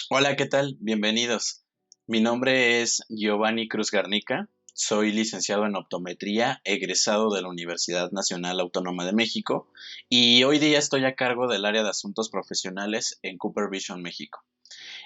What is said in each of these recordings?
Hola, ¿qué tal? Bienvenidos. Mi nombre es Giovanni Cruz Garnica. Soy licenciado en optometría, egresado de la Universidad Nacional Autónoma de México y hoy día estoy a cargo del área de asuntos profesionales en Cooper Vision México.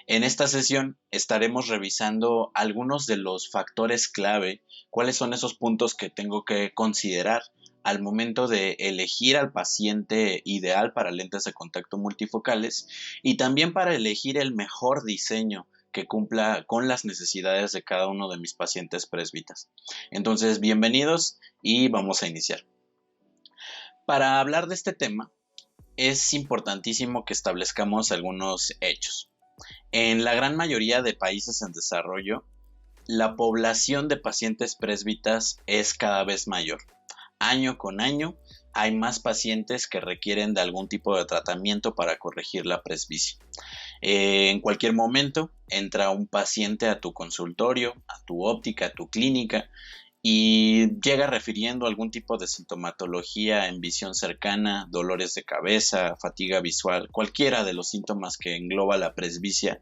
En esta sesión estaremos revisando algunos de los factores clave, cuáles son esos puntos que tengo que considerar al momento de elegir al paciente ideal para lentes de contacto multifocales y también para elegir el mejor diseño que cumpla con las necesidades de cada uno de mis pacientes presbitas. Entonces, bienvenidos y vamos a iniciar. Para hablar de este tema, es importantísimo que establezcamos algunos hechos. En la gran mayoría de países en desarrollo, la población de pacientes presbitas es cada vez mayor. Año con año hay más pacientes que requieren de algún tipo de tratamiento para corregir la presbicia. En cualquier momento entra un paciente a tu consultorio, a tu óptica, a tu clínica y llega refiriendo algún tipo de sintomatología en visión cercana, dolores de cabeza, fatiga visual, cualquiera de los síntomas que engloba la presbicia.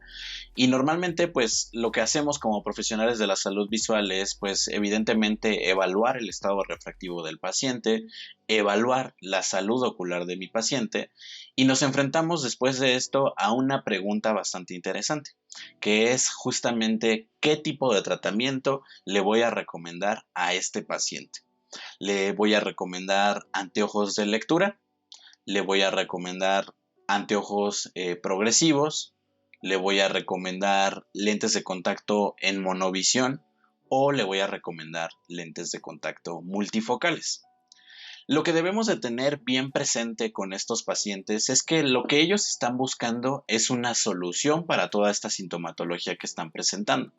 Y normalmente, pues, lo que hacemos como profesionales de la salud visual es, pues, evidentemente evaluar el estado refractivo del paciente, evaluar la salud ocular de mi paciente, y nos enfrentamos después de esto a una pregunta bastante interesante, que es justamente qué tipo de tratamiento le voy a recomendar a este paciente. Le voy a recomendar anteojos de lectura, le voy a recomendar anteojos progresivos, le voy a recomendar lentes de contacto en monovisión o le voy a recomendar lentes de contacto multifocales. Lo que debemos de tener bien presente con estos pacientes es que lo que ellos están buscando es una solución para toda esta sintomatología que están presentando.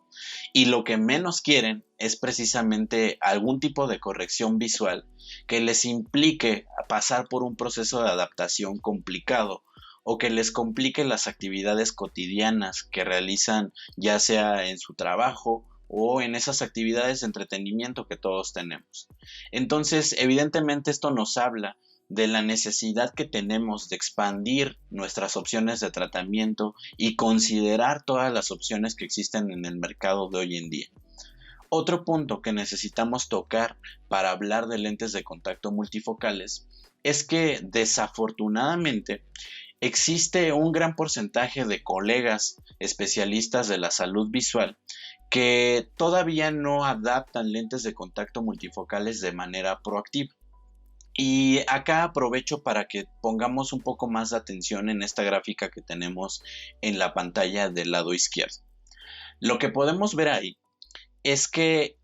Y lo que menos quieren es precisamente algún tipo de corrección visual que les implique pasar por un proceso de adaptación complicado o que les complique las actividades cotidianas que realizan ya sea en su trabajo o en esas actividades de entretenimiento que todos tenemos. Entonces, evidentemente esto nos habla de la necesidad que tenemos de expandir nuestras opciones de tratamiento y considerar todas las opciones que existen en el mercado de hoy en día. Otro punto que necesitamos tocar para hablar de lentes de contacto multifocales es que desafortunadamente existe un gran porcentaje de colegas especialistas de la salud visual que todavía no adaptan lentes de contacto multifocales de manera proactiva. Y acá aprovecho para que pongamos un poco más de atención en esta gráfica que tenemos en la pantalla del lado izquierdo. Lo que podemos ver ahí es que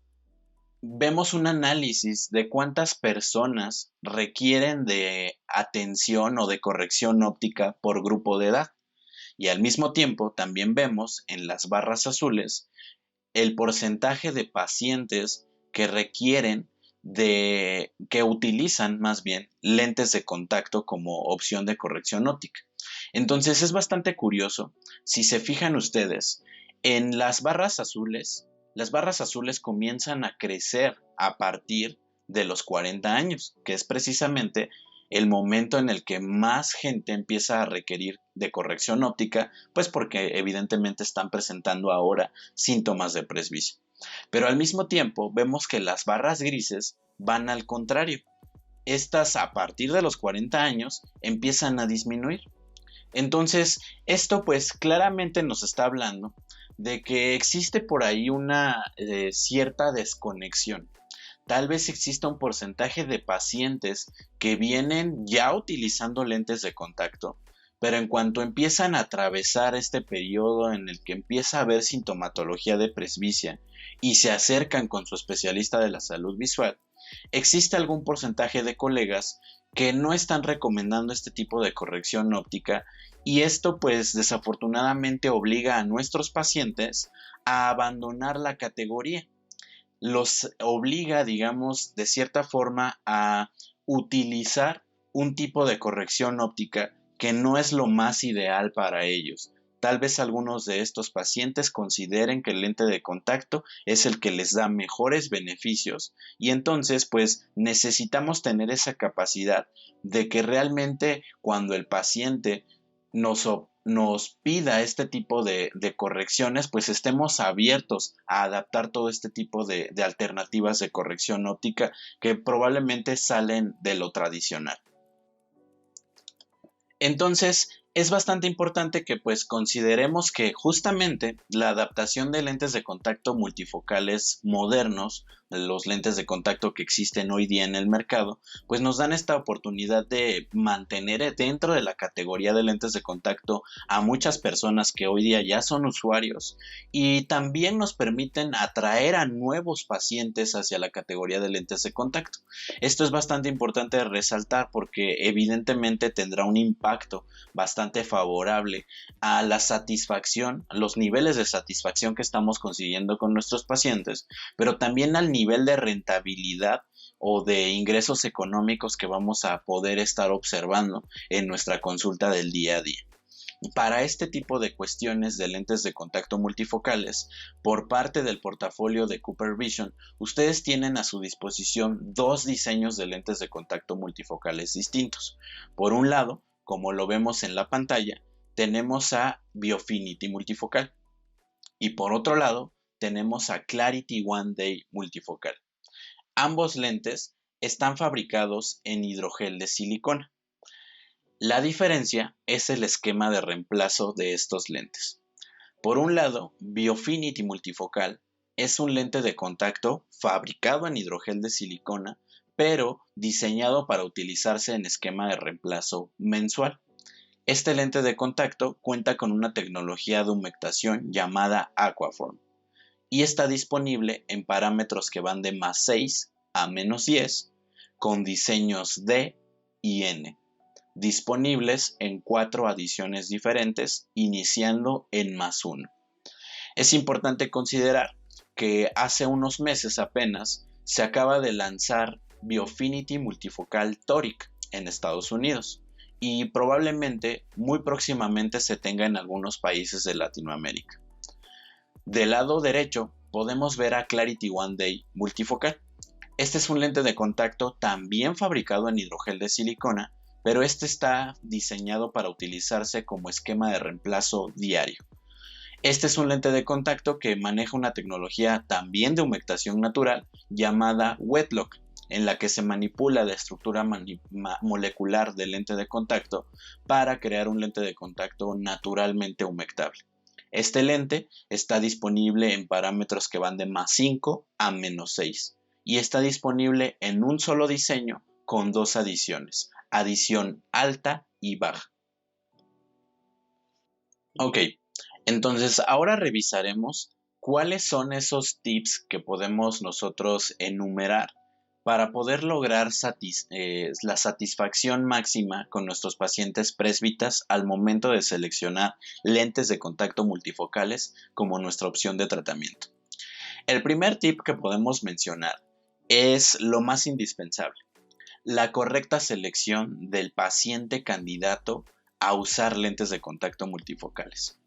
vemos un análisis de cuántas personas requieren de atención o de corrección óptica por grupo de edad. Y al mismo tiempo también vemos en las barras azules el porcentaje de pacientes que requieren que utilizan más bien lentes de contacto como opción de corrección óptica. Entonces es bastante curioso, si se fijan ustedes, en las barras azules comienzan a crecer a partir de los 40 años, que es precisamente el momento en el que más gente empieza a requerir de corrección óptica, pues porque evidentemente están presentando ahora síntomas de presbicia. Pero al mismo tiempo vemos que las barras grises van al contrario. Estas a partir de los 40 años empiezan a disminuir. Entonces, esto pues claramente nos está hablando de que existe por ahí una cierta desconexión. Tal vez exista un porcentaje de pacientes que vienen ya utilizando lentes de contacto, pero en cuanto empiezan a atravesar este periodo en el que empieza a haber sintomatología de presbicia y se acercan con su especialista de la salud visual, existe algún porcentaje de colegas que no están recomendando este tipo de corrección óptica y esto pues desafortunadamente obliga a nuestros pacientes a abandonar la categoría, los obliga, digamos, de cierta forma a utilizar un tipo de corrección óptica que no es lo más ideal para ellos. Tal vez algunos de estos pacientes consideren que el lente de contacto es el que les da mejores beneficios y entonces pues necesitamos tener esa capacidad de que realmente cuando el paciente nos pida este tipo de correcciones, pues estemos abiertos a adaptar todo este tipo de alternativas de corrección óptica que probablemente salen de lo tradicional. Entonces, es bastante importante que pues consideremos que justamente la adaptación de lentes de contacto multifocales modernos, los lentes de contacto que existen hoy día en el mercado, pues nos dan esta oportunidad de mantener dentro de la categoría de lentes de contacto a muchas personas que hoy día ya son usuarios y también nos permiten atraer a nuevos pacientes hacia la categoría de lentes de contacto. Esto es bastante importante resaltar porque evidentemente tendrá un impacto bastante favorable a la satisfacción, los niveles de satisfacción que estamos consiguiendo con nuestros pacientes, pero también al nivel de rentabilidad o de ingresos económicos que vamos a poder estar observando en nuestra consulta del día a día. Para este tipo de cuestiones de lentes de contacto multifocales, por parte del portafolio de Cooper Vision, ustedes tienen a su disposición dos diseños de lentes de contacto multifocales distintos. Por un lado, como lo vemos en la pantalla, tenemos a Biofinity multifocal y por otro lado, tenemos a Clarity One Day multifocal. Ambos lentes están fabricados en hidrogel de silicona. La diferencia es el esquema de reemplazo de estos lentes. Por un lado, Biofinity multifocal es un lente de contacto fabricado en hidrogel de silicona, pero diseñado para utilizarse en esquema de reemplazo mensual. Este lente de contacto cuenta con una tecnología de humectación llamada Aquaform y está disponible en parámetros que van de +6 a -10 con diseños D y N, disponibles en 4 adiciones diferentes, iniciando en +1. Es importante considerar que hace unos meses apenas se acaba de lanzar Biofinity multifocal Toric en Estados Unidos y probablemente muy próximamente se tenga en algunos países de Latinoamérica. Del lado derecho podemos ver a Clarity One Day multifocal. Este es un lente de contacto también fabricado en hidrogel de silicona, pero este está diseñado para utilizarse como esquema de reemplazo diario. Este es un lente de contacto que maneja una tecnología también de humectación natural llamada Wetlock, en la que se manipula la estructura molecular del lente de contacto para crear un lente de contacto naturalmente humectable. Este lente está disponible en parámetros que van de +5 a -6 y está disponible en un solo diseño con dos adiciones, adición alta y baja. Ok, entonces ahora revisaremos cuáles son esos tips que podemos nosotros enumerar para poder lograr la satisfacción máxima con nuestros pacientes presbitas al momento de seleccionar lentes de contacto multifocales como nuestra opción de tratamiento. El primer tip que podemos mencionar es lo más indispensable: la correcta selección del paciente candidato a usar lentes de contacto multifocales.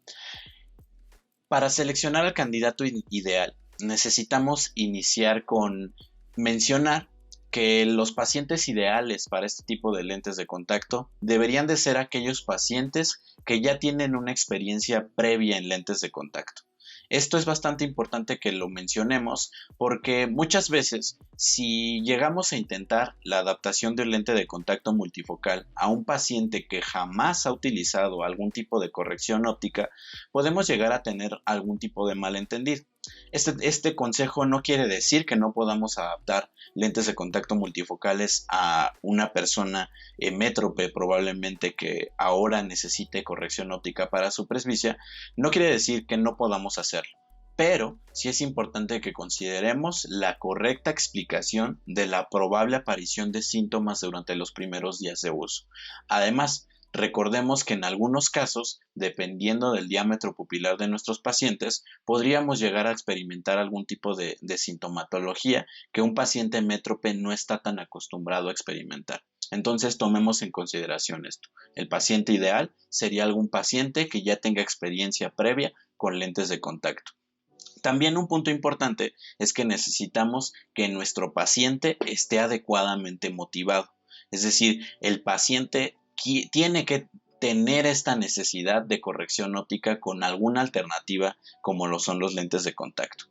Para seleccionar al candidato ideal, necesitamos iniciar con mencionar que los pacientes ideales para este tipo de lentes de contacto deberían de ser aquellos pacientes que ya tienen una experiencia previa en lentes de contacto. Esto es bastante importante que lo mencionemos porque muchas veces si llegamos a intentar la adaptación de un lente de contacto multifocal a un paciente que jamás ha utilizado algún tipo de corrección óptica, podemos llegar a tener algún tipo de malentendido. Este consejo no quiere decir que no podamos adaptar lentes de contacto multifocales a una persona métrope probablemente que ahora necesite corrección óptica para su presbicia. No quiere decir que no podamos hacerlo, pero sí es importante que consideremos la correcta explicación de la probable aparición de síntomas durante los primeros días de uso. Además, recordemos que en algunos casos, dependiendo del diámetro pupilar de nuestros pacientes, podríamos llegar a experimentar algún tipo de sintomatología que un paciente métrope no está tan acostumbrado a experimentar. Entonces tomemos en consideración esto. El paciente ideal sería algún paciente que ya tenga experiencia previa con lentes de contacto. También un punto importante es que necesitamos que nuestro paciente esté adecuadamente motivado. Es decir, el paciente tiene que tener esta necesidad de corrección óptica con alguna alternativa como lo son los lentes de contacto.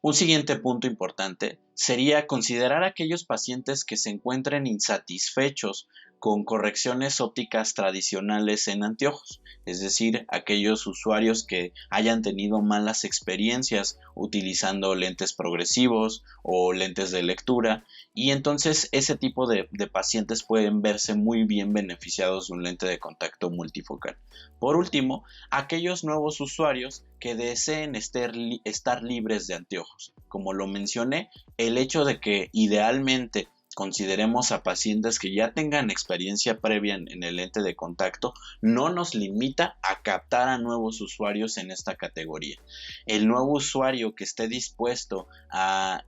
Un siguiente punto importante sería considerar a aquellos pacientes que se encuentren insatisfechos con correcciones ópticas tradicionales en anteojos, es decir, aquellos usuarios que hayan tenido malas experiencias utilizando lentes progresivos o lentes de lectura, y entonces ese tipo de pacientes pueden verse muy bien beneficiados de un lente de contacto multifocal. Por último, aquellos nuevos usuarios que deseen estar libres de anteojos. Como lo mencioné, el hecho de que idealmente consideremos a pacientes que ya tengan experiencia previa en el lente de contacto no nos limita a captar a nuevos usuarios en esta categoría. El nuevo usuario que esté dispuesto a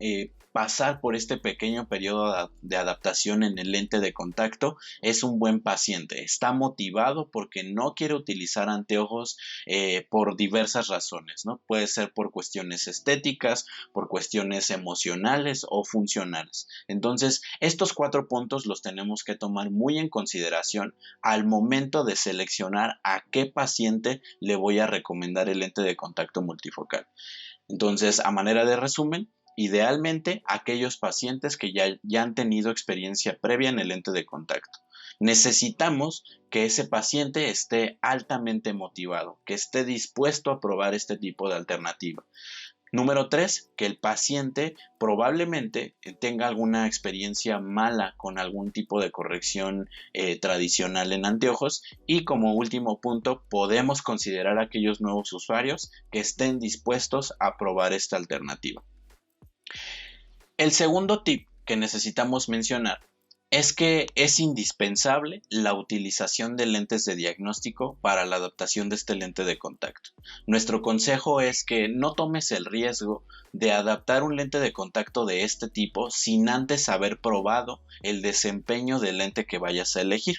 pasar por este pequeño periodo de adaptación en el lente de contacto es un buen paciente, está motivado porque no quiere utilizar anteojos por diversas razones, ¿no? Puede ser por cuestiones estéticas, por cuestiones emocionales o funcionales. Entonces, estos 4 puntos los tenemos que tomar muy en consideración al momento de seleccionar a qué paciente le voy a recomendar el lente de contacto multifocal. Entonces, a manera de resumen, idealmente aquellos pacientes que ya han tenido experiencia previa en el lente de contacto. Necesitamos que ese paciente esté altamente motivado, que esté dispuesto a probar este tipo de alternativa. Número 3, que el paciente probablemente tenga alguna experiencia mala con algún tipo de corrección tradicional en anteojos. Y como último punto, podemos considerar a aquellos nuevos usuarios que estén dispuestos a probar esta alternativa. El segundo tip que necesitamos mencionar es que es indispensable la utilización de lentes de diagnóstico para la adaptación de este lente de contacto. Nuestro consejo es que no tomes el riesgo de adaptar un lente de contacto de este tipo sin antes haber probado el desempeño del lente que vayas a elegir.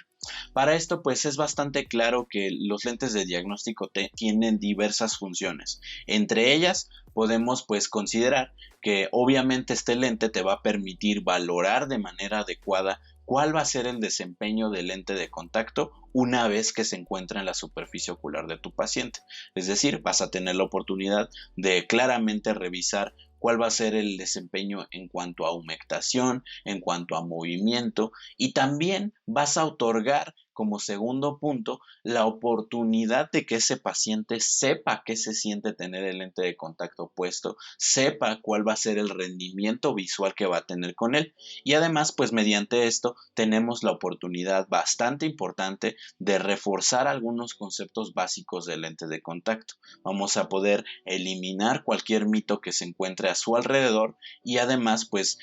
Para esto, pues es bastante claro que los lentes de diagnóstico tienen diversas funciones. Entre ellas, podemos pues considerar que obviamente este lente te va a permitir valorar de manera adecuada cuál va a ser el desempeño del lente de contacto una vez que se encuentra en la superficie ocular de tu paciente. Es decir, vas a tener la oportunidad de claramente revisar cuál va a ser el desempeño en cuanto a humectación, en cuanto a movimiento, y también vas a otorgar como segundo punto la oportunidad de que ese paciente sepa qué se siente tener el lente de contacto puesto, sepa cuál va a ser el rendimiento visual que va a tener con él, y además pues mediante esto tenemos la oportunidad bastante importante de reforzar algunos conceptos básicos del lente de contacto. Vamos a poder eliminar cualquier mito que se encuentre a su alrededor y además pues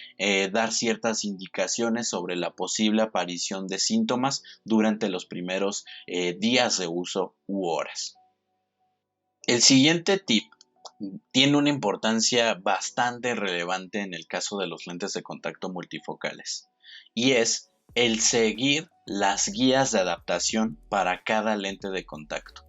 dar ciertas indicaciones sobre la posible aparición de síntomas durante los primeros días de uso u horas. El siguiente tip tiene una importancia bastante relevante en el caso de los lentes de contacto multifocales y es el seguir las guías de adaptación para cada lente de contacto.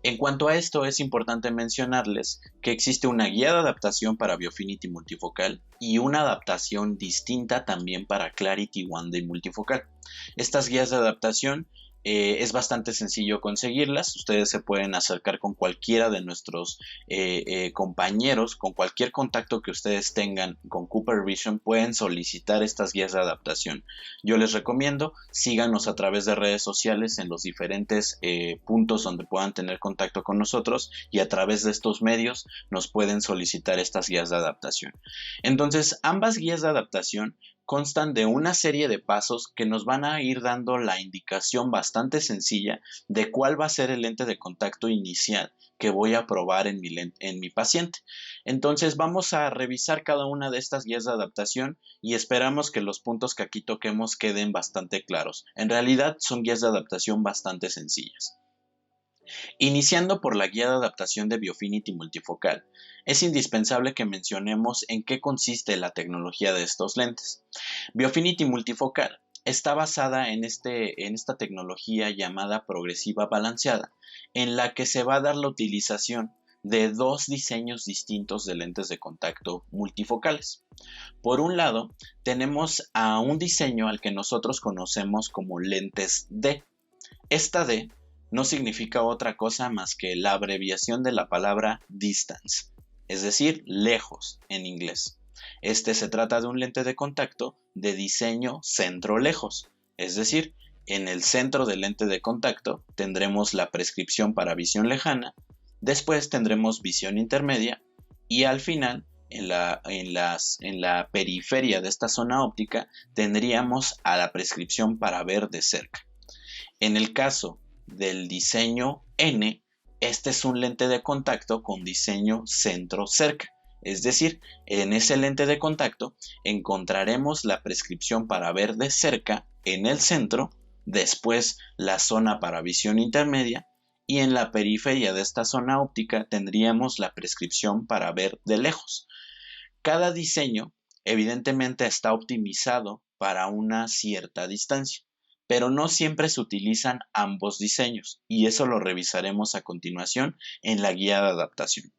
En cuanto a esto, es importante mencionarles que existe una guía de adaptación para Biofinity multifocal y una adaptación distinta también para Clarity One Day multifocal. Estas guías de adaptación es bastante sencillo conseguirlas. Ustedes se pueden acercar con cualquiera de nuestros compañeros, con cualquier contacto que ustedes tengan con Cooper Vision, pueden solicitar estas guías de adaptación. Yo les recomiendo, síganos a través de redes sociales en los diferentes puntos donde puedan tener contacto con nosotros y a través de estos medios nos pueden solicitar estas guías de adaptación. Entonces, ambas guías de adaptación constan de una serie de pasos que nos van a ir dando la indicación bastante sencilla de cuál va a ser el lente de contacto inicial que voy a probar en mi paciente. Entonces vamos a revisar cada una de estas guías de adaptación y esperamos que los puntos que aquí toquemos queden bastante claros. En realidad son guías de adaptación bastante sencillas. Iniciando por la guía de adaptación de Biofinity multifocal, es indispensable que mencionemos en qué consiste la tecnología de estos lentes. Biofinity multifocal está basada en esta tecnología llamada progresiva balanceada, en la que se va a dar la utilización de dos diseños distintos de lentes de contacto multifocales. Por un lado, tenemos a un diseño al que nosotros conocemos como lentes D. Esta D no significa otra cosa más que la abreviación de la palabra distance, es decir, lejos en inglés. Se trata de un lente de contacto de diseño centro-lejos, es decir, en el centro del lente de contacto tendremos la prescripción para visión lejana, después tendremos visión intermedia y al final, en la periferia de esta zona óptica, tendríamos a la prescripción para ver de cerca. En el caso del diseño N, este es un lente de contacto con diseño centro-cerca. Es decir, en ese lente de contacto encontraremos la prescripción para ver de cerca en el centro, después la zona para visión intermedia y en la periferia de esta zona óptica tendríamos la prescripción para ver de lejos. Cada diseño evidentemente está optimizado para una cierta distancia, pero no siempre se utilizan ambos diseños y eso lo revisaremos a continuación en la guía de adaptación.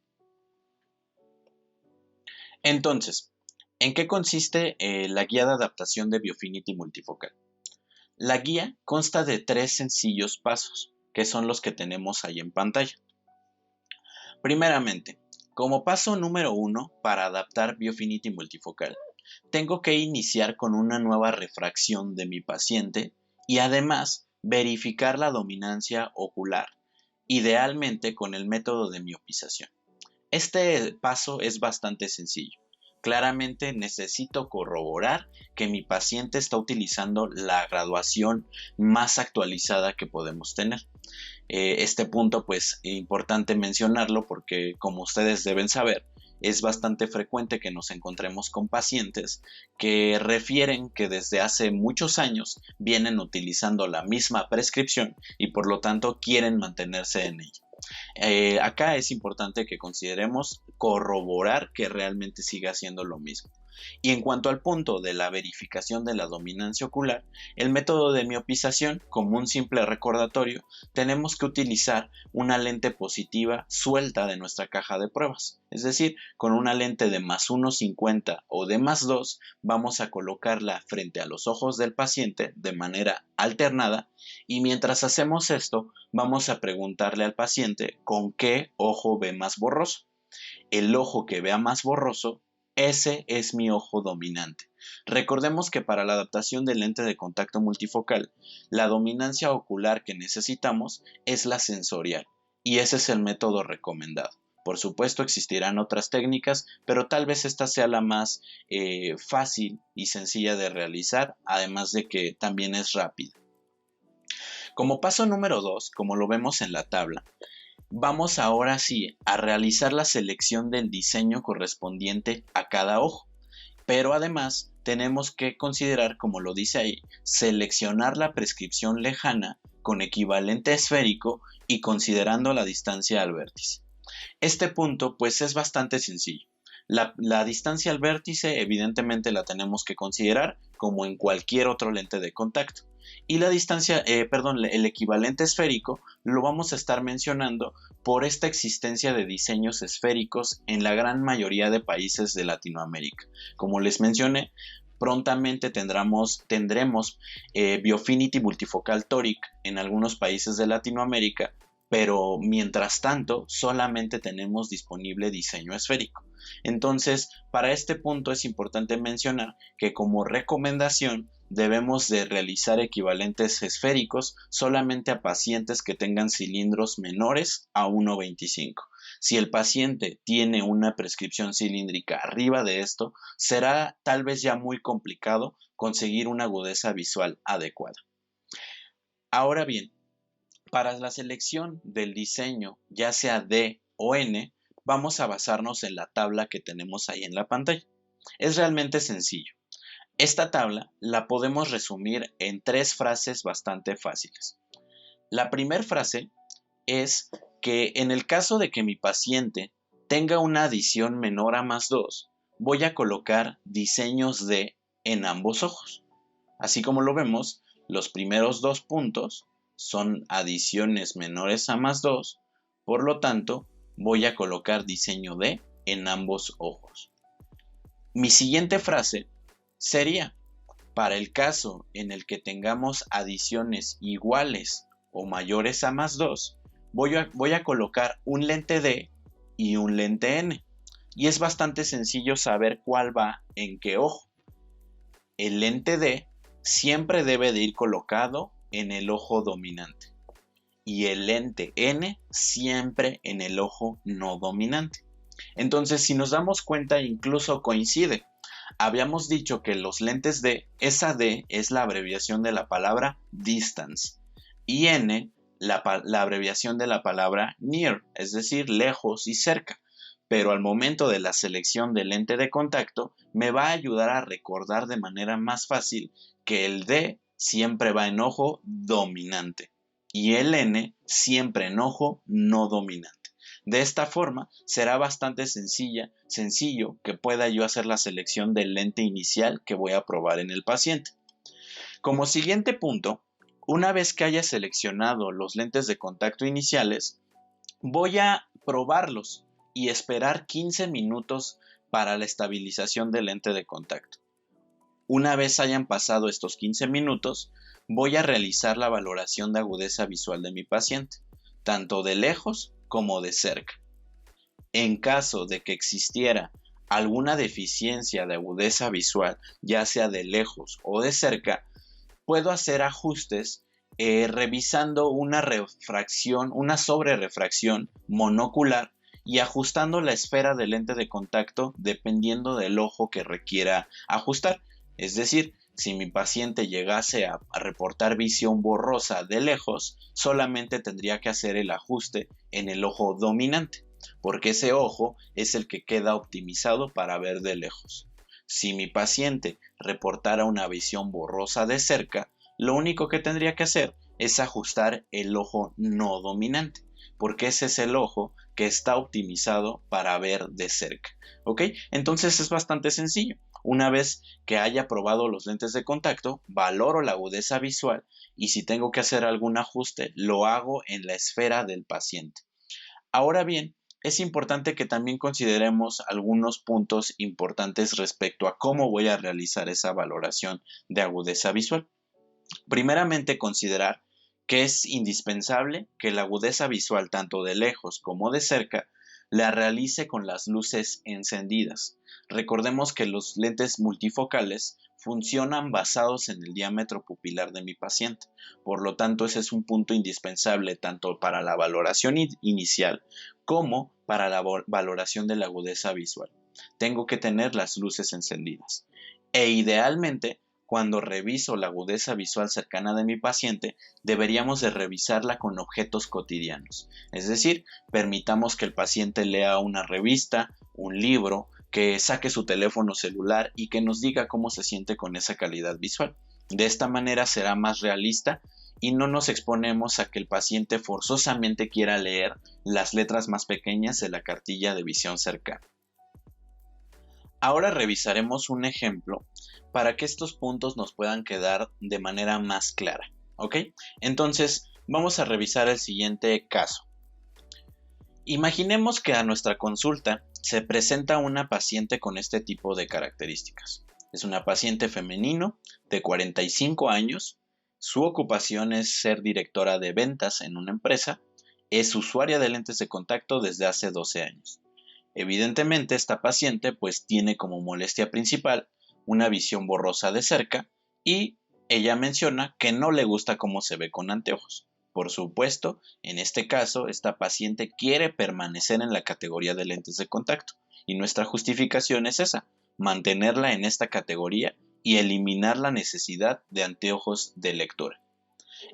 Entonces, ¿en qué consiste la guía de adaptación de Biofinity multifocal? La guía consta de 3 sencillos pasos, que son los que tenemos ahí en pantalla. Primeramente, como paso número 1 para adaptar Biofinity multifocal, tengo que iniciar con una nueva refracción de mi paciente y además verificar la dominancia ocular, idealmente con el método de miopización. Este paso es bastante sencillo. Claramente necesito corroborar que mi paciente está utilizando la graduación más actualizada que podemos tener. Este punto pues importante mencionarlo porque como ustedes deben saber, es bastante frecuente que nos encontremos con pacientes que refieren que desde hace muchos años vienen utilizando la misma prescripción y por lo tanto quieren mantenerse en ella. Acá es importante que consideremos corroborar que realmente siga haciendo lo mismo. Y en cuanto al punto de la verificación de la dominancia ocular, el método de miopización, como un simple recordatorio, tenemos que utilizar una lente positiva suelta de nuestra caja de pruebas. Es decir, con una lente de más 1.50 o de más 2, vamos a colocarla frente a los ojos del paciente de manera alternada y mientras hacemos esto, vamos a preguntarle al paciente con qué ojo ve más borroso. El ojo que vea más borroso, ese es mi ojo dominante. Recordemos que para la adaptación del lente de contacto multifocal, la dominancia ocular que necesitamos es la sensorial y ese es el método recomendado. Por supuesto existirán otras técnicas, pero tal vez esta sea la más fácil y sencilla de realizar, además de que también es rápida. Como paso número 2, como lo vemos en la tabla, vamos ahora sí a realizar la selección del diseño correspondiente a cada ojo, pero además tenemos que considerar, como lo dice ahí, seleccionar la prescripción lejana con equivalente esférico y considerando la distancia al vértice. Este punto pues es bastante sencillo. La distancia al vértice evidentemente la tenemos que considerar como en cualquier otro lente de contacto. Y la distancia, el equivalente esférico lo vamos a estar mencionando por esta existencia de diseños esféricos en la gran mayoría de países de Latinoamérica. Como les mencioné, prontamente tendremos Biofinity multifocal toric en algunos países de Latinoamérica, pero mientras tanto solamente tenemos disponible diseño esférico. Entonces, para este punto es importante mencionar que como recomendación debemos de realizar equivalentes esféricos solamente a pacientes que tengan cilindros menores a 1.25. Si el paciente tiene una prescripción cilíndrica arriba de esto, será tal vez ya muy complicado conseguir una agudeza visual adecuada. Ahora bien, para la selección del diseño, ya sea D o N, vamos a basarnos en la tabla que tenemos ahí en la pantalla. Es realmente sencillo. Esta tabla la podemos resumir en 3 frases bastante fáciles. La primera frase es que en el caso de que mi paciente tenga una adición menor a más 2, voy a colocar diseños D en ambos ojos. Así como lo vemos, los primeros 2 puntos son adiciones menores a más 2, por lo tanto, voy a colocar diseño D en ambos ojos. Mi siguiente frase sería, para el caso en el que tengamos adiciones iguales o mayores a +2, voy a colocar un lente D y un lente N. Y es bastante sencillo saber cuál va en qué ojo. El lente D siempre debe de ir colocado en el ojo dominante y el lente N siempre en el ojo no dominante. Entonces, si nos damos cuenta, incluso coincide. Habíamos dicho que los lentes D, esa D es la abreviación de la palabra distance y N la abreviación de la palabra near, es decir, lejos y cerca. Pero al momento de la selección del lente de contacto me va a ayudar a recordar de manera más fácil que el D siempre va en ojo dominante y el N siempre en ojo no dominante. De esta forma será bastante sencillo que pueda yo hacer la selección del lente inicial que voy a probar en el paciente. Como siguiente punto, una vez que haya seleccionado los lentes de contacto iniciales, voy a probarlos y esperar 15 minutos para la estabilización del lente de contacto. Una vez hayan pasado estos 15 minutos, voy a realizar la valoración de agudeza visual de mi paciente, tanto de lejos como de cerca. En caso de que existiera alguna deficiencia de agudeza visual, ya sea de lejos o de cerca, puedo hacer ajustes revisando una sobrerefracción monocular y ajustando la esfera del lente de contacto dependiendo del ojo que requiera ajustar. Es decir, si mi paciente llegase a reportar visión borrosa de lejos, solamente tendría que hacer el ajuste en el ojo dominante, porque ese ojo es el que queda optimizado para ver de lejos. Si mi paciente reportara una visión borrosa de cerca, lo único que tendría que hacer es ajustar el ojo no dominante, porque ese es el ojo que está optimizado para ver de cerca. ¿Ok? Entonces es bastante sencillo. Una vez que haya probado los lentes de contacto, valoro la agudeza visual y si tengo que hacer algún ajuste, lo hago en la esfera del paciente. Ahora bien, es importante que también consideremos algunos puntos importantes respecto a cómo voy a realizar esa valoración de agudeza visual. Primeramente, considerar que es indispensable que la agudeza visual tanto de lejos como de cerca la realice con las luces encendidas. Recordemos que los lentes multifocales funcionan basados en el diámetro pupilar de mi paciente. Por lo tanto, ese es un punto indispensable tanto para la valoración inicial como para la valoración de la agudeza visual. Tengo que tener las luces encendidas. E idealmente, cuando reviso la agudeza visual cercana de mi paciente, deberíamos de revisarla con objetos cotidianos. Es decir, permitamos que el paciente lea una revista, un libro, que saque su teléfono celular y que nos diga cómo se siente con esa calidad visual. De esta manera será más realista y no nos exponemos a que el paciente forzosamente quiera leer las letras más pequeñas de la cartilla de visión cercana. Ahora revisaremos un ejemplo para que estos puntos nos puedan quedar de manera más clara, ¿ok? Entonces, vamos a revisar el siguiente caso. Imaginemos que a nuestra consulta se presenta una paciente con este tipo de características. Es una paciente femenino de 45 años, su ocupación es ser directora de ventas en una empresa, es usuaria de lentes de contacto desde hace 12 años. Evidentemente, esta paciente pues tiene como molestia principal una visión borrosa de cerca y ella menciona que no le gusta cómo se ve con anteojos. Por supuesto, en este caso, esta paciente quiere permanecer en la categoría de lentes de contacto y nuestra justificación es esa, mantenerla en esta categoría y eliminar la necesidad de anteojos de lectura.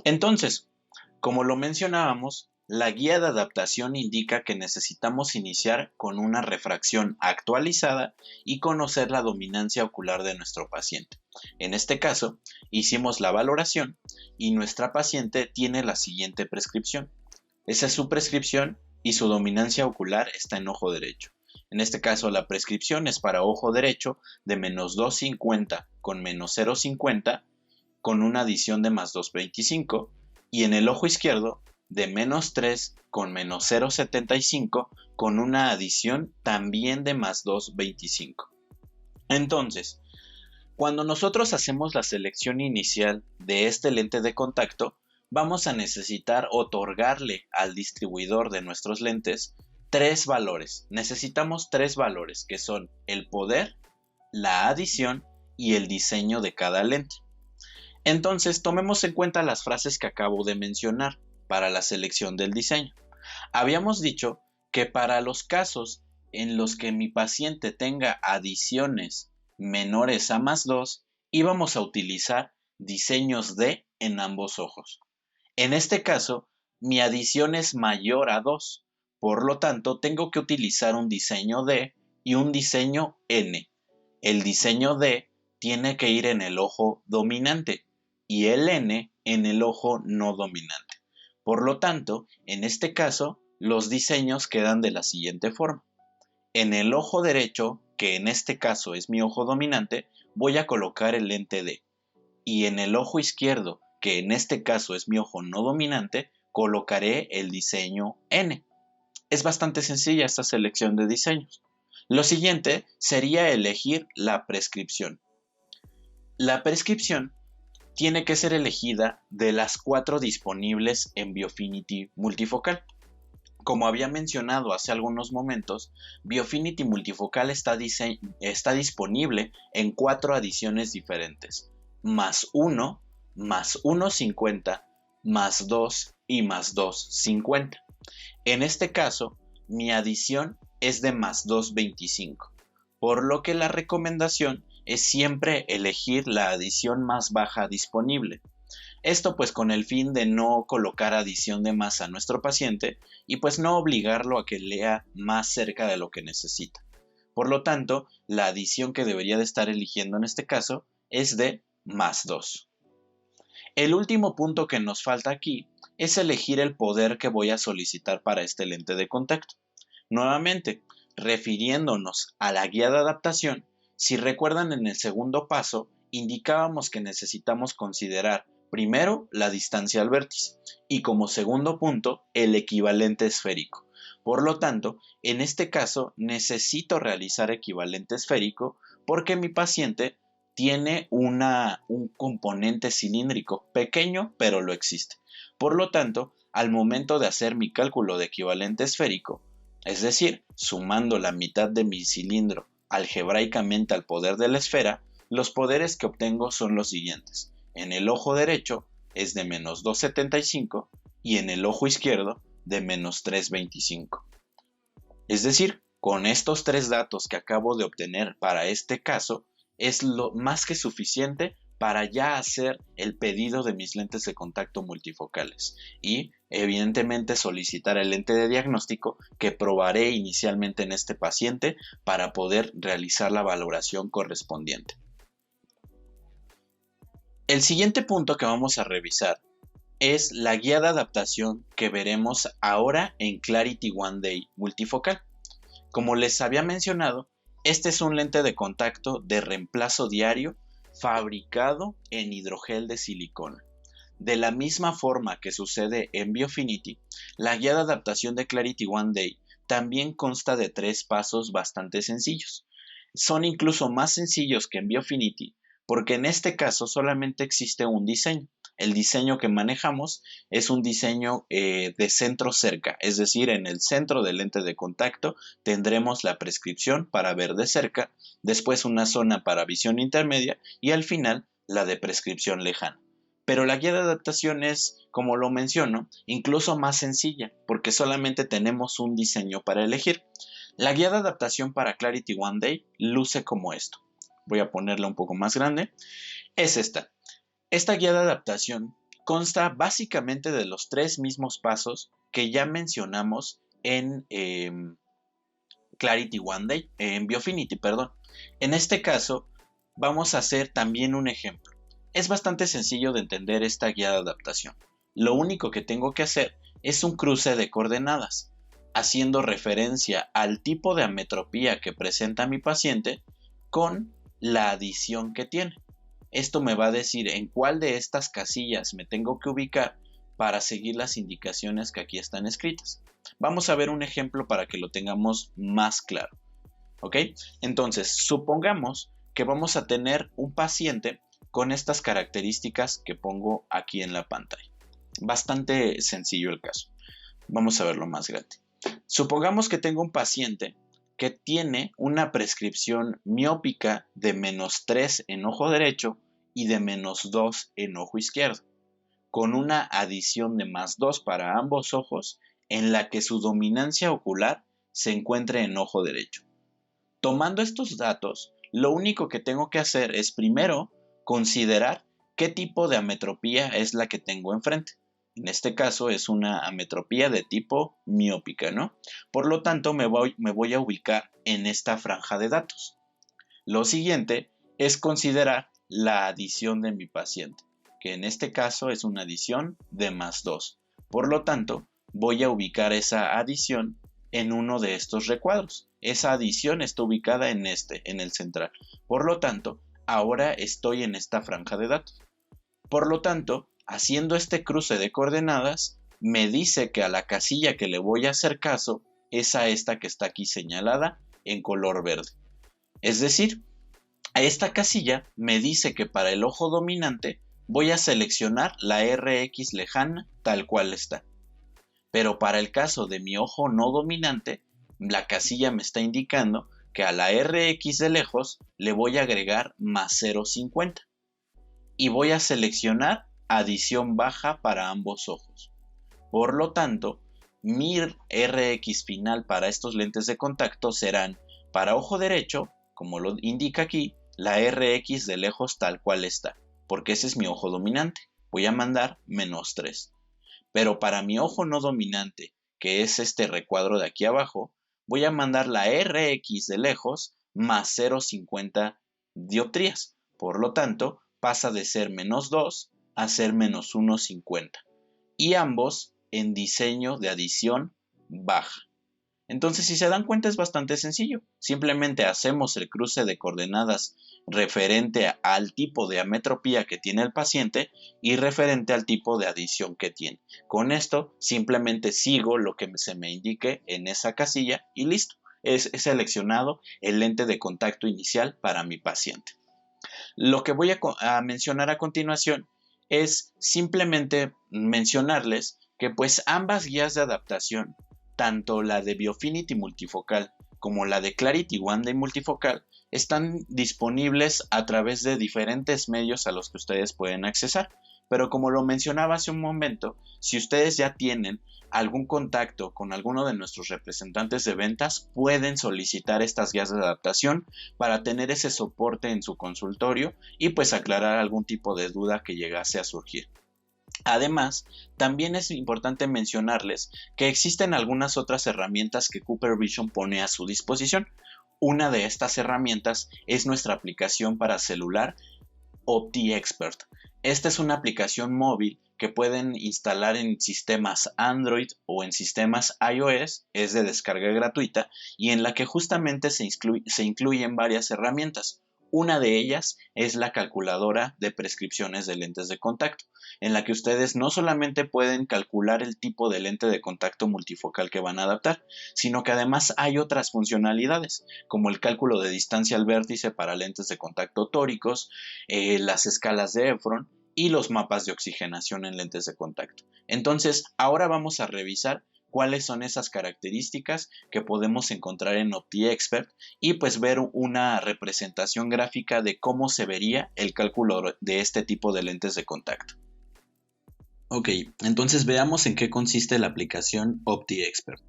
Entonces, como lo mencionábamos, la guía de adaptación indica que necesitamos iniciar con una refracción actualizada y conocer la dominancia ocular de nuestro paciente. En este caso, hicimos la valoración y nuestra paciente tiene la siguiente prescripción. Esa es su prescripción y su dominancia ocular está en ojo derecho. En este caso, la prescripción es para ojo derecho de -2.50 con -0.50 con una adición de +2.25 y en el ojo izquierdo de -3 con -0.75 con una adición también de +2.25. Entonces, cuando nosotros hacemos la selección inicial de este lente de contacto, vamos a necesitar otorgarle al distribuidor de nuestros lentes tres valores. Necesitamos tres valores que son el poder, la adición y el diseño de cada lente. Entonces, tomemos en cuenta las frases que acabo de mencionar para la selección del diseño. Habíamos dicho que para los casos en los que mi paciente tenga adiciones menores a +2, íbamos a utilizar diseños D en ambos ojos. En este caso, mi adición es mayor a 2, por lo tanto tengo que utilizar un diseño D y un diseño N. El diseño D tiene que ir en el ojo dominante y el N en el ojo no dominante. Por lo tanto, en este caso, los diseños quedan de la siguiente forma. En el ojo derecho, que en este caso es mi ojo dominante, voy a colocar el lente D. Y en el ojo izquierdo, que en este caso es mi ojo no dominante, colocaré el diseño N. Es bastante sencilla esta selección de diseños. Lo siguiente sería elegir la prescripción. La prescripción tiene que ser elegida de las 4 disponibles en Biofinity multifocal. Como había mencionado hace algunos momentos, Biofinity multifocal está disponible en 4 adiciones diferentes: +1, +1,50, +2 y +2,50. En este caso, mi adición es de +2,25, por lo que la recomendación es siempre elegir la adición más baja disponible. Esto pues con el fin de no colocar adición de más a nuestro paciente y pues no obligarlo a que lea más cerca de lo que necesita. Por lo tanto, la adición que debería de estar eligiendo en este caso es de +2. El último punto que nos falta aquí es elegir el poder que voy a solicitar para este lente de contacto. Nuevamente, refiriéndonos a la guía de adaptación, si recuerdan en el segundo paso, indicábamos que necesitamos considerar primero la distancia al vértice y como segundo punto el equivalente esférico. Por lo tanto, en este caso necesito realizar equivalente esférico porque mi paciente tiene un componente cilíndrico pequeño, pero lo existe. Por lo tanto, al momento de hacer mi cálculo de equivalente esférico, es decir, sumando la mitad de mi cilindro algebraicamente al poder de la esfera, los poderes que obtengo son los siguientes. En el ojo derecho es de -2,75 y en el ojo izquierdo de -3,25. Es decir, con estos tres datos que acabo de obtener para este caso, es lo más que suficiente para ya hacer el pedido de mis lentes de contacto multifocales y evidentemente solicitar el lente de diagnóstico que probaré inicialmente en este paciente para poder realizar la valoración correspondiente. El siguiente punto que vamos a revisar es la guía de adaptación que veremos ahora en Clarity One Day multifocal. Como les había mencionado, este es un lente de contacto de reemplazo diario fabricado en hidrogel de silicona. De la misma forma que sucede en Biofinity, la guía de adaptación de Clarity One Day también consta de 3 pasos bastante sencillos. Son incluso más sencillos que en Biofinity porque en este caso solamente existe un diseño. El diseño que manejamos es un diseño de centro cerca, es decir, en el centro del lente de contacto tendremos la prescripción para ver de cerca, después una zona para visión intermedia y al final la de prescripción lejana. Pero la guía de adaptación es, como lo menciono, incluso más sencilla, porque solamente tenemos un diseño para elegir. La guía de adaptación para Clarity One Day luce como esto. Voy a ponerla un poco más grande. Es esta. Esta guía de adaptación consta básicamente de los 3 mismos pasos que ya mencionamos en Clarity One Day, en Biofinity, perdón. En este caso, vamos a hacer también un ejemplo. Es bastante sencillo de entender esta guía de adaptación. Lo único que tengo que hacer es un cruce de coordenadas, haciendo referencia al tipo de ametropía que presenta mi paciente con la adición que tiene. Esto me va a decir en cuál de estas casillas me tengo que ubicar para seguir las indicaciones que aquí están escritas. Vamos a ver un ejemplo para que lo tengamos más claro. ¿Ok? Entonces, supongamos que vamos a tener un paciente con estas características que pongo aquí en la pantalla. Bastante sencillo el caso. Vamos a verlo más grande. Supongamos que tengo un paciente que tiene una prescripción miópica de -3 en ojo derecho y de -2 en ojo izquierdo, con una adición de +2 para ambos ojos en la que su dominancia ocular se encuentre en ojo derecho. Tomando estos datos, lo único que tengo que hacer es primero considerar qué tipo de ametropía es la que tengo enfrente. En este caso es una ametropía de tipo miópica, ¿no? Por lo tanto, me voy a ubicar en esta franja de datos. Lo siguiente es considerar la adición de mi paciente, que en este caso es una adición de +2. Por lo tanto, voy a ubicar esa adición en uno de estos recuadros. Esa adición está ubicada en el central. Por lo tanto, ahora estoy en esta franja de datos. Por lo tanto, haciendo este cruce de coordenadas, me dice que a la casilla que le voy a hacer caso es a esta que está aquí señalada en color verde. Es decir, a esta casilla me dice que para el ojo dominante voy a seleccionar la RX lejana tal cual está. Pero para el caso de mi ojo no dominante, la casilla me está indicando que a la RX de lejos le voy a agregar +0,50 y voy a seleccionar adición baja para ambos ojos. Por lo tanto, mi RX final para estos lentes de contacto serán, para ojo derecho, como lo indica aquí, la RX de lejos tal cual está, porque ese es mi ojo dominante. Voy a mandar -3. Pero para mi ojo no dominante, que es este recuadro de aquí abajo, voy a mandar la RX de lejos +0,50 dioptrías. Por lo tanto, pasa de ser -2 a ser -1,50. Y ambos en diseño de adición baja. Entonces, si se dan cuenta, es bastante sencillo. Simplemente hacemos el cruce de coordenadas referente al tipo de ametropía que tiene el paciente y referente al tipo de adición que tiene. Con esto, simplemente sigo lo que se me indique en esa casilla y listo. Es seleccionado el lente de contacto inicial para mi paciente. Lo que voy a mencionar a continuación es simplemente mencionarles que pues ambas guías de adaptación, tanto la de Biofinity multifocal como la de Clarity One de multifocal, están disponibles a través de diferentes medios a los que ustedes pueden accesar. Pero como lo mencionaba hace un momento, si ustedes ya tienen algún contacto con alguno de nuestros representantes de ventas, pueden solicitar estas guías de adaptación para tener ese soporte en su consultorio y pues aclarar algún tipo de duda que llegase a surgir. Además, también es importante mencionarles que existen algunas otras herramientas que Cooper Vision pone a su disposición. Una de estas herramientas es nuestra aplicación para celular OptiExpert. Esta es una aplicación móvil que pueden instalar en sistemas Android o en sistemas iOS, es de descarga gratuita y en la que justamente se incluyen varias herramientas. Una de ellas es la calculadora de prescripciones de lentes de contacto, en la que ustedes no solamente pueden calcular el tipo de lente de contacto multifocal que van a adaptar, sino que además hay otras funcionalidades, como el cálculo de distancia al vértice para lentes de contacto tóricos, las escalas de Efron y los mapas de oxigenación en lentes de contacto. Entonces, ahora vamos a revisar cuáles son esas características que podemos encontrar en OptiExpert y pues ver una representación gráfica de cómo se vería el cálculo de este tipo de lentes de contacto. Ok, entonces veamos en qué consiste la aplicación OptiExpert.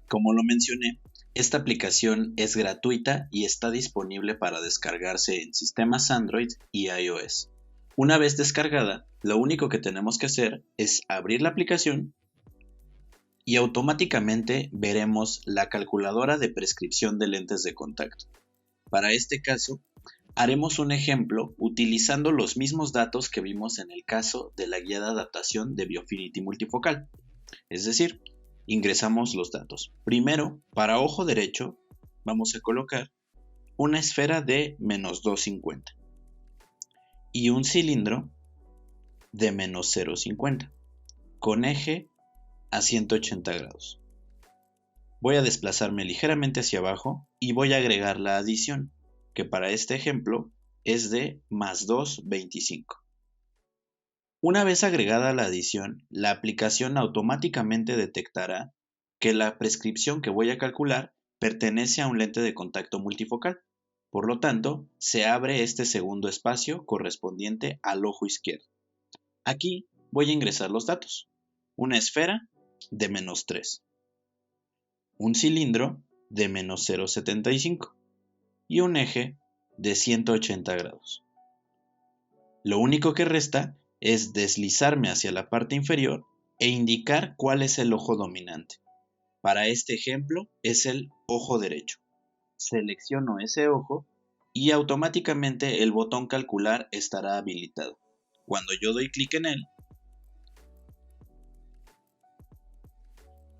Como lo mencioné, esta aplicación es gratuita y está disponible para descargarse en sistemas Android y iOS. Una vez descargada, lo único que tenemos que hacer es abrir la aplicación y automáticamente veremos la calculadora de prescripción de lentes de contacto. Para este caso, haremos un ejemplo utilizando los mismos datos que vimos en el caso de la guía de adaptación de Biofinity multifocal. Es decir, ingresamos los datos. Primero, para ojo derecho, vamos a colocar una esfera de -250 y un cilindro de -0,50 con eje a 180 grados. Voy a desplazarme ligeramente hacia abajo y voy a agregar la adición, que para este ejemplo es de +2,25. Una vez agregada la adición, la aplicación automáticamente detectará que la prescripción que voy a calcular pertenece a un lente de contacto multifocal. Por lo tanto, se abre este segundo espacio correspondiente al ojo izquierdo. Aquí voy a ingresar los datos. Una esfera de -3, un cilindro de -0,75 y un eje de 180 grados. Lo único que resta es deslizarme hacia la parte inferior e indicar cuál es el ojo dominante. Para este ejemplo es el ojo derecho. Selecciono ese ojo y automáticamente el botón calcular estará habilitado. Cuando yo doy clic en él,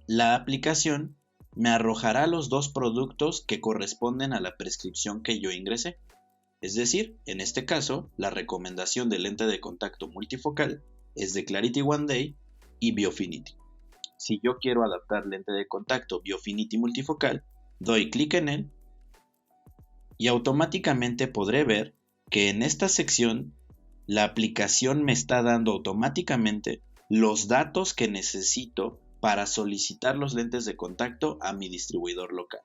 la aplicación me arrojará los dos productos que corresponden a la prescripción que yo ingresé. Es decir, en este caso, la recomendación de lente de contacto multifocal es de Clarity One Day y Biofinity. Si yo quiero adaptar lente de contacto Biofinity multifocal, doy clic en él y automáticamente podré ver que en esta sección la aplicación me está dando automáticamente los datos que necesito para solicitar los lentes de contacto a mi distribuidor local.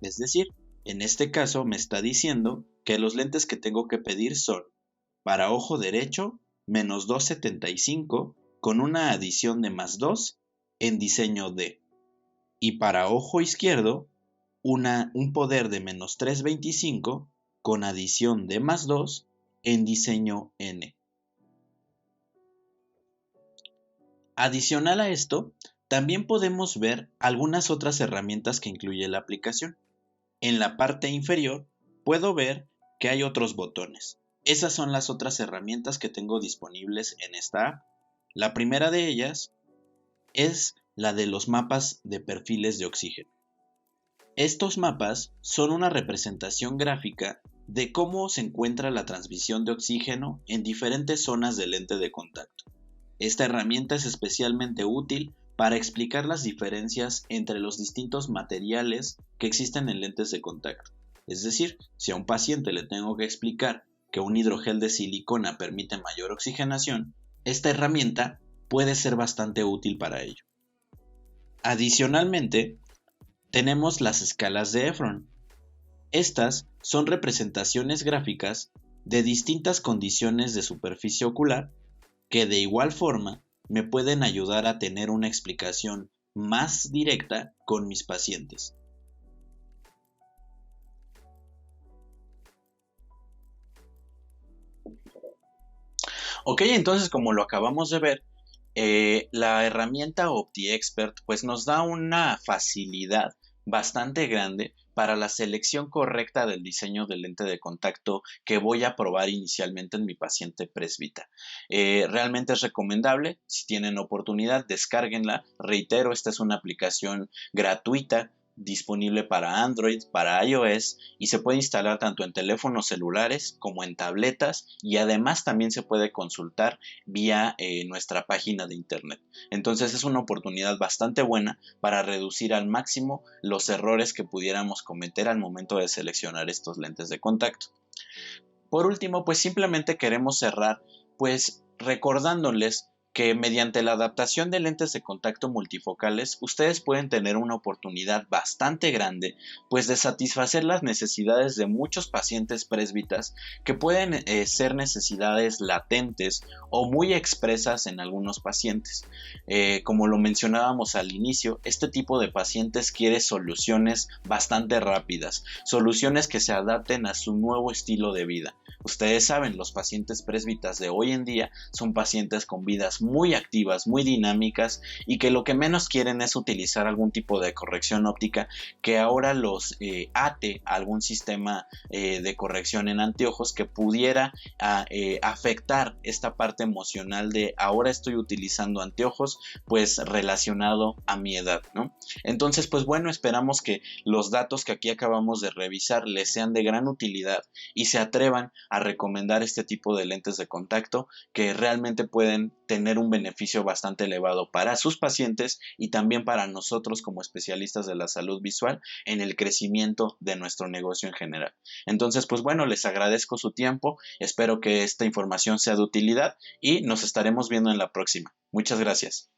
Es decir, en este caso me está diciendo que los lentes que tengo que pedir son para ojo derecho -2,75 con una adición de +2 en diseño D y para ojo izquierdo un poder de -3,25 con adición de +2 en diseño N. Adicional a esto, también podemos ver algunas otras herramientas que incluye la aplicación. En la parte inferior puedo ver que hay otros botones. Esas son las otras herramientas que tengo disponibles en esta app. La primera de ellas es la de los mapas de perfiles de oxígeno. Estos mapas son una representación gráfica de cómo se encuentra la transmisión de oxígeno en diferentes zonas del lente de contacto. Esta herramienta es especialmente útil para explicar las diferencias entre los distintos materiales que existen en lentes de contacto. Es decir, si a un paciente le tengo que explicar que un hidrogel de silicona permite mayor oxigenación, esta herramienta puede ser bastante útil para ello. Adicionalmente, tenemos las escalas de Efron. Estas son representaciones gráficas de distintas condiciones de superficie ocular que de igual forma me pueden ayudar a tener una explicación más directa con mis pacientes. Ok, entonces como lo acabamos de ver, la herramienta OptiExpert pues nos da una facilidad bastante grande para la selección correcta del diseño del lente de contacto que voy a probar inicialmente en mi paciente presbita. Realmente es recomendable, si tienen oportunidad, descárguenla. Reitero, esta es una aplicación gratuita disponible para Android, para iOS y se puede instalar tanto en teléfonos celulares como en tabletas y además también se puede consultar vía nuestra página de internet. Entonces es una oportunidad bastante buena para reducir al máximo los errores que pudiéramos cometer al momento de seleccionar estos lentes de contacto. Por último, pues simplemente queremos cerrar pues recordándoles que mediante la adaptación de lentes de contacto multifocales, ustedes pueden tener una oportunidad bastante grande, pues de satisfacer las necesidades de muchos pacientes presbitas que pueden ser necesidades latentes o muy expresas en algunos pacientes. Como lo mencionábamos al inicio, este tipo de pacientes quiere soluciones bastante rápidas, soluciones que se adapten a su nuevo estilo de vida. Ustedes saben, los pacientes presbitas de hoy en día son pacientes con vidas muy activas, muy dinámicas y que lo que menos quieren es utilizar algún tipo de corrección óptica que ahora los ate a algún sistema de corrección en anteojos que pudiera afectar esta parte emocional de ahora estoy utilizando anteojos pues relacionado a mi edad, ¿no? Entonces pues bueno, esperamos que los datos que aquí acabamos de revisar les sean de gran utilidad y se atrevan a recomendar este tipo de lentes de contacto que realmente pueden tener un beneficio bastante elevado para sus pacientes y también para nosotros como especialistas de la salud visual en el crecimiento de nuestro negocio en general. Entonces, pues bueno, les agradezco su tiempo, espero que esta información sea de utilidad y nos estaremos viendo en la próxima. Muchas gracias.